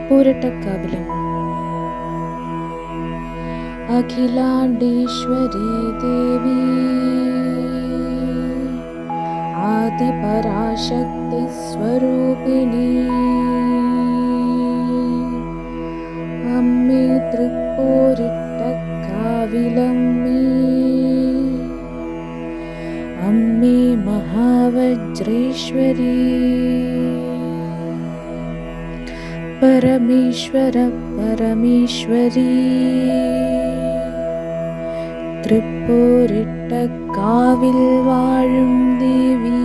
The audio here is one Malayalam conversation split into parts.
തൃപ്പൂരട്ടക്കാവിലും. അഖിലാണ്ടേശ്വരി ദേവി ആദിപരാശക്തി സ്വരൂപിണി അമ്മേ തൃപ്പൂരിട്ടക്കാവിലമ്മേ അമ്മേ മഹാവജ്രേശ്വരി പരമേശ്വര പരമേശ്വരി തൃപ്പൂരിട്ടക്കാവിൽ വാഴും ദേവി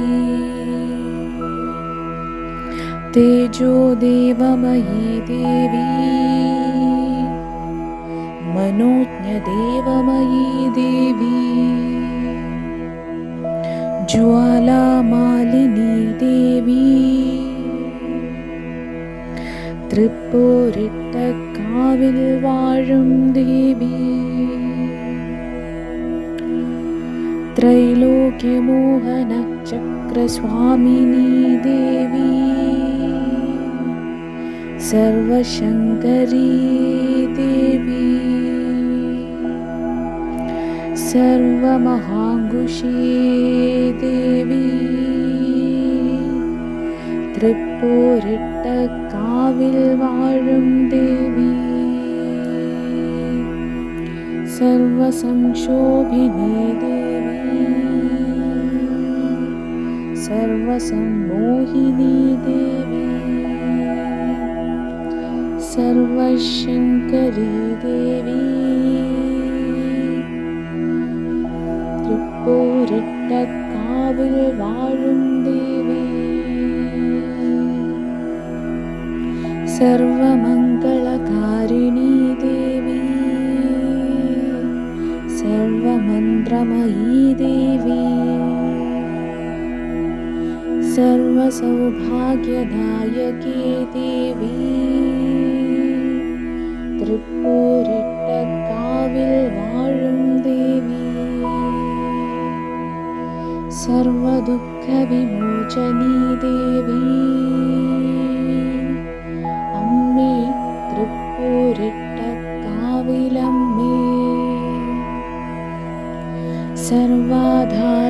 തേജോദേവമയീ ദേവി മനോജ്ഞദേവമയീ ദേവി ജ്വാലാമാലിനീ ദേവി തൃപ്പൂരിട്ടക്കാവിൽ വാഴും ദേവി ത്രൈലോക്യമോഹന ചക്രസ്വാമിനീ ദേവി സർവശങ്കരീ ദേവി സർവമഹാങ്കുശീ ദേവി തൃപ്പൂരിട്ടക്കാവിൽ വാഴും ദേവി സർവസംക്ഷോഭിനീ ദേവി സർവസമ്മോഹിനീ ദേവി സർവശങ്കരീ ദേവി തൃപ്പൂരിട്ടക്കാവിൽ വാഴും ദേവി സർവമംഗളകാരിണീ ദേവി സർവമന്ത്രമയീ ദേവി സർവസൗഭാഗ്യദായകേ ദേവി തൃപ്പൂരിട്ടക്കാവിൽ വാഴും ദേവി സർവദുഃഖവിമോചനീ ദേവി അമ്മേ തൃപ്പൂരിട്ടക്കാവിലമ്മേ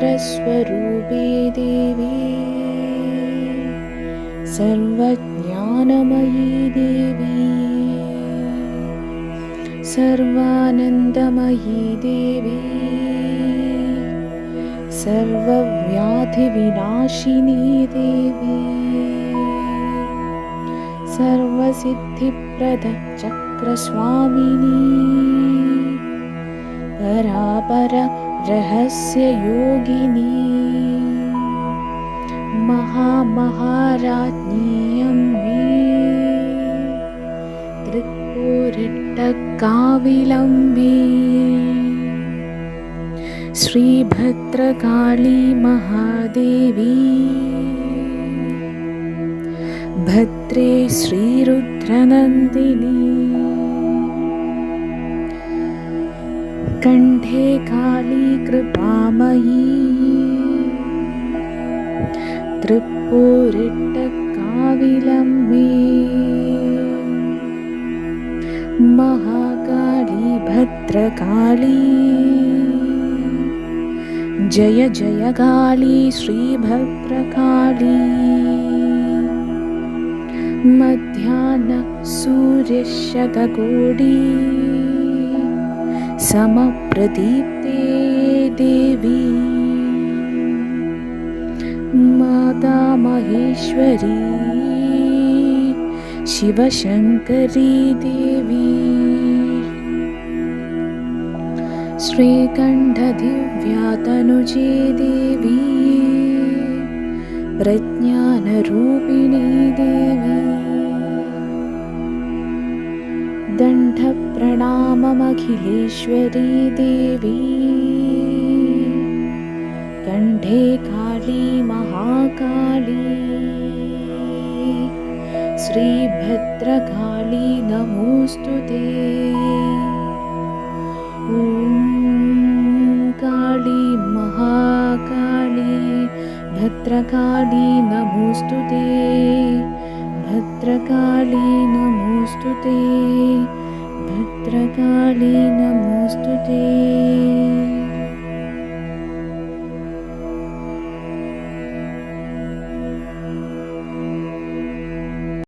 സർവാധാരസ്വരൂപേ ദേവി സർവജ്ഞാനമയീ ദേവി സർവാനന്ദമയീ ദേവി സർവവ്യാധിവിനാശിനീ ദേവി സർവസിദ്ധിപ്രദ ചക്രസ്വാമിനീ പരാപര രഹസ്യയോഗിനീ മഹാമഹാരാജ്ഞീ അമ്മേ തൃപ്പൂരിട്ടക്കാവിലമ്മേ ശ്രീഭദ്രകാളി മഹാദേവി ഭദ്രേ ശ്രീരുദ്രനന്ദിനി കണ്ഠേ കാളി കൃപാമയീ തൃപ്പൂരിട്ടക്കാവിലമ്മേ മഹാകാളി ഭദ്രകാളി ജയ ജയ കാളി ശ്രീഭദ്രകാളി മധ്യാഹ്ന സൂര്യശതകോടി സമപ്രദീപ്തേ ദേവി മാതാ മഹേശ്വരി ശിവശങ്കരീ ദേവി ശ്രീകണ്ഠദിവ്യാതനുജേ ദേവി പ്രജ്ഞാനരൂപിണീ ദേവി ദണ്ഡപ്രണാമമഖിലേശ്വരീ ദേവി കണ്ഠേ കാളി മഹാകാളി ശ്രീഭദ്രകാളി നമോസ്തുതേ ഓം കാളി മഹാകാളി ഭദ്രകാളി നമോസ്തുതേ भद्रकाली नमोऽस्तु ते, भद्रकाली नमोऽस्तु ते।